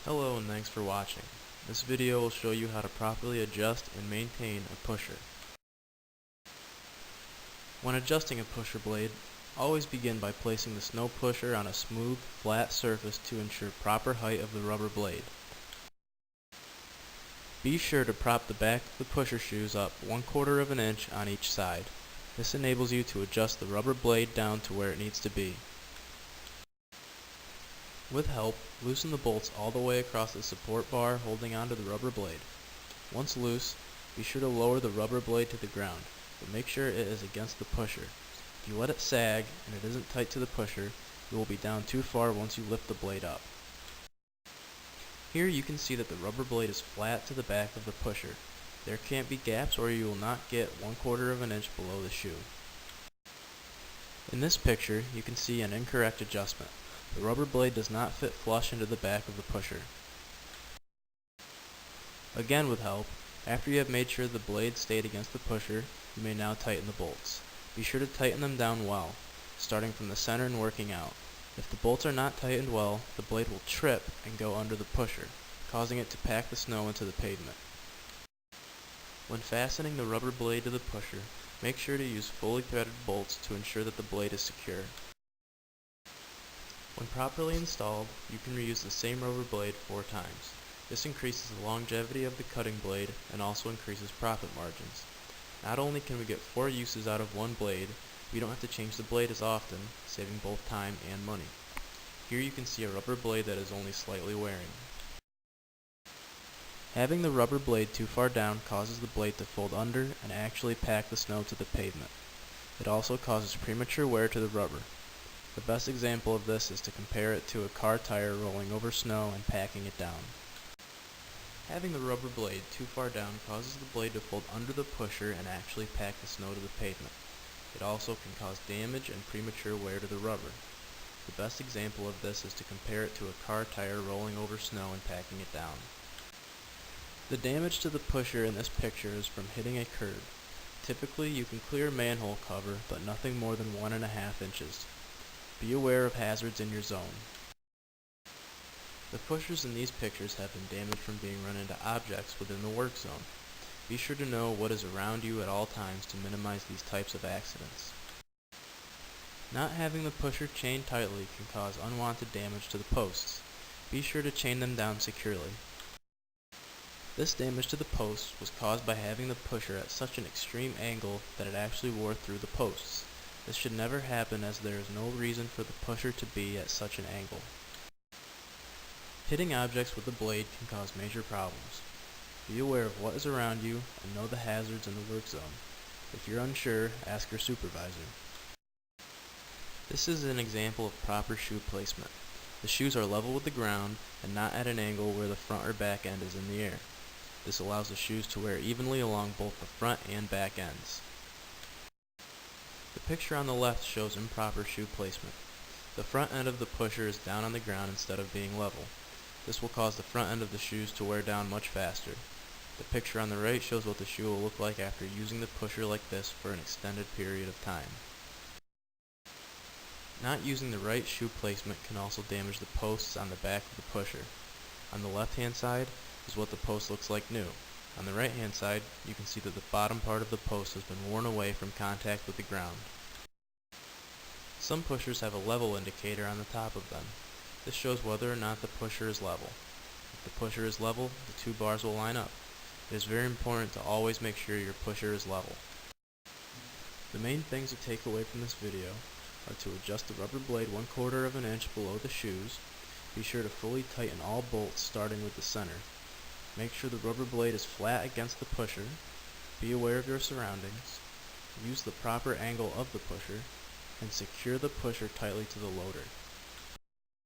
Hello and thanks for watching. This video will show you how to properly adjust and maintain a pusher. When adjusting a pusher blade, always begin by placing the snow pusher on a smooth, flat surface to ensure proper height of the rubber blade. Be sure to prop the back of the pusher shoes up 1/4 of an inch on each side. This enables you to adjust the rubber blade down to where it needs to be. With help, loosen the bolts all the way across the support bar holding onto the rubber blade. Once loose, be sure to lower the rubber blade to the ground, but make sure it is against the pusher. If you let it sag and it isn't tight to the pusher, you will be down too far once you lift the blade up. Here you can see that the rubber blade is flat to the back of the pusher. There can't be gaps or you will not get 1/4 of an inch below the shoe. In this picture, you can see an incorrect adjustment. The rubber blade does not fit flush into the back of the pusher. Again with help, after you have made sure the blade stayed against the pusher, you may now tighten the bolts. Be sure to tighten them down well, starting from the center and working out. If the bolts are not tightened well, the blade will trip and go under the pusher, causing it to pack the snow into the pavement. When fastening the rubber blade to the pusher, make sure to use fully threaded bolts to ensure that the blade is secure. When properly installed, you can reuse the same rubber blade 4 times. This increases the longevity of the cutting blade and also increases profit margins. Not only can we get 4 uses out of one blade, we don't have to change the blade as often, saving both time and money. Here you can see a rubber blade that is only slightly wearing. Having the rubber blade too far down causes the blade to fold under and actually pack the snow to the pavement. It also causes premature wear to the rubber. The best example of this is to compare it to a car tire rolling over snow and packing it down. Having the rubber blade too far down causes the blade to fold under the pusher and actually pack the snow to the pavement. It also can cause damage and premature wear to the rubber. The best example of this is to compare it to a car tire rolling over snow and packing it down. The damage to the pusher in this picture is from hitting a curb. Typically you can clear a manhole cover, but nothing more than 1.5 inches. Be aware of hazards in your zone. The pushers in these pictures have been damaged from being run into objects within the work zone. Be sure to know what is around you at all times to minimize these types of accidents. Not having the pusher chained tightly can cause unwanted damage to the posts. Be sure to chain them down securely. This damage to the posts was caused by having the pusher at such an extreme angle that it actually wore through the posts. This should never happen as there is no reason for the pusher to be at such an angle. Hitting objects with the blade can cause major problems. Be aware of what is around you and know the hazards in the work zone. If you're unsure, ask your supervisor. This is an example of proper shoe placement. The shoes are level with the ground and not at an angle where the front or back end is in the air. This allows the shoes to wear evenly along both the front and back ends. The picture on the left shows improper shoe placement. The front end of the pusher is down on the ground instead of being level. This will cause the front end of the shoes to wear down much faster. The picture on the right shows what the shoe will look like after using the pusher like this for an extended period of time. Not using the right shoe placement can also damage the posts on the back of the pusher. On the left hand side is what the post looks like new. On the right hand side, you can see that the bottom part of the post has been worn away from contact with the ground. Some pushers have a level indicator on the top of them. This shows whether or not the pusher is level. If the pusher is level, the 2 bars will line up. It is very important to always make sure your pusher is level. The main things to take away from this video are to adjust the rubber blade 1/4 of an inch below the shoes. Be sure to fully tighten all bolts starting with the center. Make sure the rubber blade is flat against the pusher. Be aware of your surroundings. Use the proper angle of the pusher, and secure the pusher tightly to the loader.